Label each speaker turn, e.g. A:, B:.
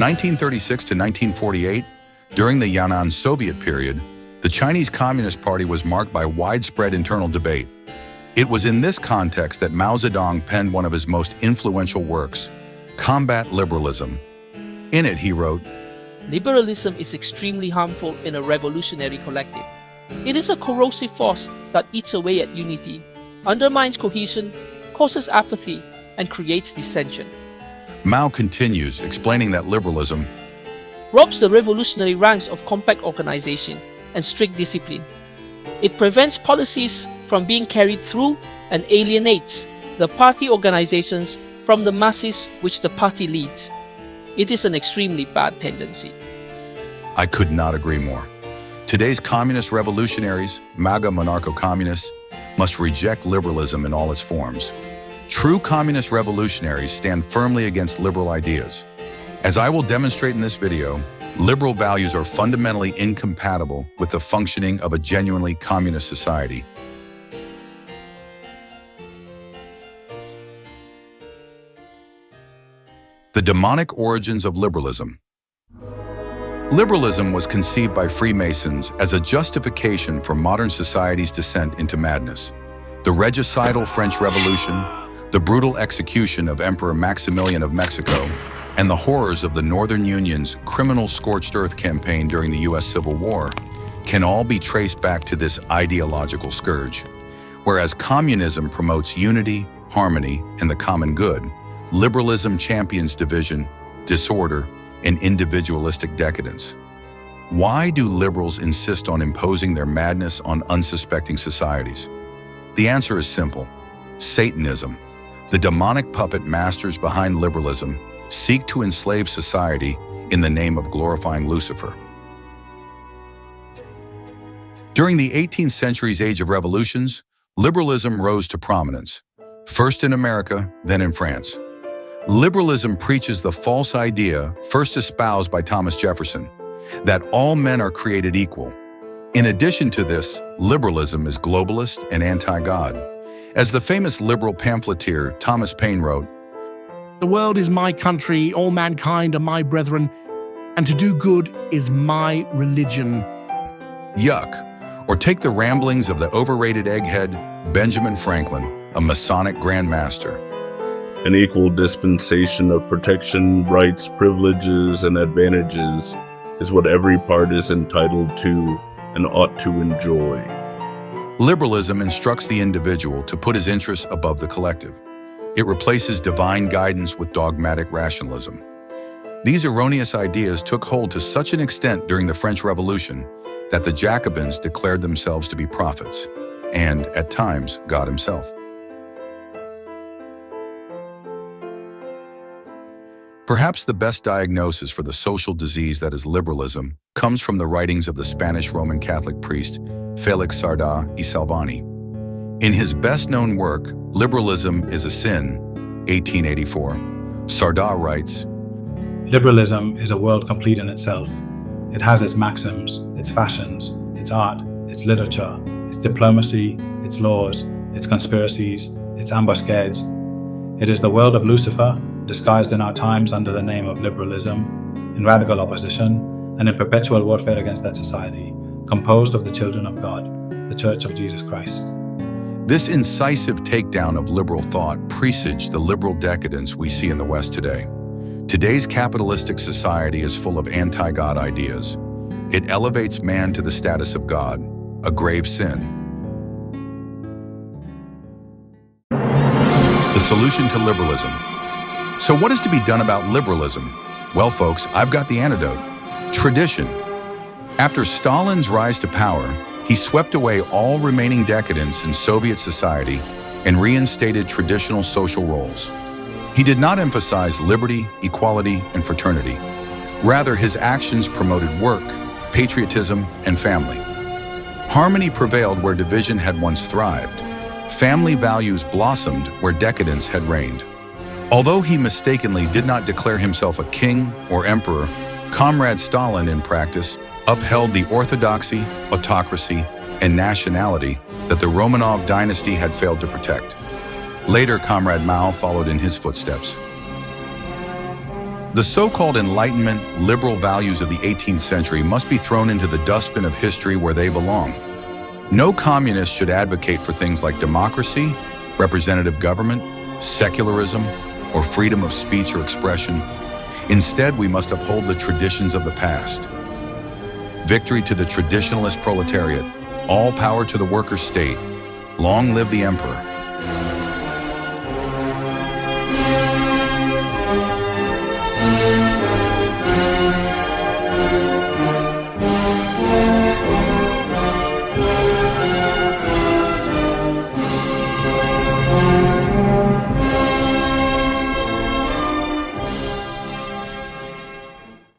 A: 1936 to 1948, during the Yan'an Soviet period, the Chinese Communist Party was marked by widespread internal debate. It was in this context that Mao Zedong penned one of his most influential works, Combat Liberalism. In it, he wrote,
B: "Liberalism is extremely harmful in a revolutionary collective. It is a corrosive force that eats away at unity, undermines cohesion, causes apathy, and creates dissension."
A: Mao continues, explaining that liberalism
B: robs the revolutionary ranks of compact organization and strict discipline. It prevents policies from being carried through and alienates the party organizations from the masses which the party leads. It is an extremely bad tendency.
A: I could not agree more. Today's communist revolutionaries, MAGA Monarcho-Communists, must reject liberalism in all its forms. True communist revolutionaries stand firmly against liberal ideas. As I will demonstrate in this video, liberal values are fundamentally incompatible with the functioning of a genuinely communist society. The demonic origins of liberalism. Liberalism was conceived by Freemasons as a justification for modern society's descent into madness. The regicidal French Revolution, the brutal execution of Emperor Maximilian of Mexico, and the horrors of the Northern Union's criminal scorched earth campaign during the U.S. Civil War can all be traced back to this ideological scourge. Whereas communism promotes unity, harmony, and the common good, liberalism champions division, disorder, and individualistic decadence. Why do liberals insist on imposing their madness on unsuspecting societies? The answer is simple. Satanism. The demonic puppet masters behind liberalism seek to enslave society in the name of glorifying Lucifer. During the 18th century's age of revolutions, liberalism rose to prominence, first in America, then in France. Liberalism preaches the false idea, first espoused by Thomas Jefferson, that all men are created equal. In addition to this, liberalism is globalist and anti-God. As the famous liberal pamphleteer Thomas Paine wrote,
C: "The world is my country, all mankind are my brethren, and to do good is my religion."
A: Yuck. Or take the ramblings of the overrated egghead Benjamin Franklin, a Masonic Grand Master.
D: An equal dispensation of protection, rights, privileges, and advantages is what every part is entitled to and ought to enjoy.
A: Liberalism instructs the individual to put his interests above the collective. It replaces divine guidance with dogmatic rationalism. These erroneous ideas took hold to such an extent during the French Revolution that the Jacobins declared themselves to be prophets, and, at times, God himself. Perhaps the best diagnosis for the social disease that is liberalism comes from the writings of the Spanish Roman Catholic priest Félix Sardá y Salvani. In his best-known work, Liberalism is a Sin, 1884, Sardá writes,
E: "Liberalism is a world complete in itself. It has its maxims, its fashions, its art, its literature, its diplomacy, its laws, its conspiracies, its ambuscades. It is the world of Lucifer, disguised in our times under the name of liberalism, in radical opposition, and in perpetual warfare against that society, composed of the children of God, the Church of Jesus Christ."
A: This incisive takedown of liberal thought presaged the liberal decadence we see in the West today. Today's capitalistic society is full of anti-God ideas. It elevates man to the status of God, a grave sin. The solution to liberalism. So what is to be done about liberalism? Well, folks, I've got the antidote. Tradition. After Stalin's rise to power, he swept away all remaining decadence in Soviet society and reinstated traditional social roles. He did not emphasize liberty, equality, and fraternity. Rather, his actions promoted work, patriotism, and family. Harmony prevailed where division had once thrived. Family values blossomed where decadence had reigned. Although he mistakenly did not declare himself a king or emperor, Comrade Stalin, in practice, upheld the orthodoxy, autocracy, and nationality that the Romanov dynasty had failed to protect. Later, Comrade Mao followed in his footsteps. The so-called Enlightenment, liberal values of the 18th century must be thrown into the dustbin of history where they belong. No communist should advocate for things like democracy, representative government, secularism, or freedom of speech or expression. Instead, we must uphold the traditions of the past. Victory to the traditionalist proletariat. All power to the worker state. Long live the emperor.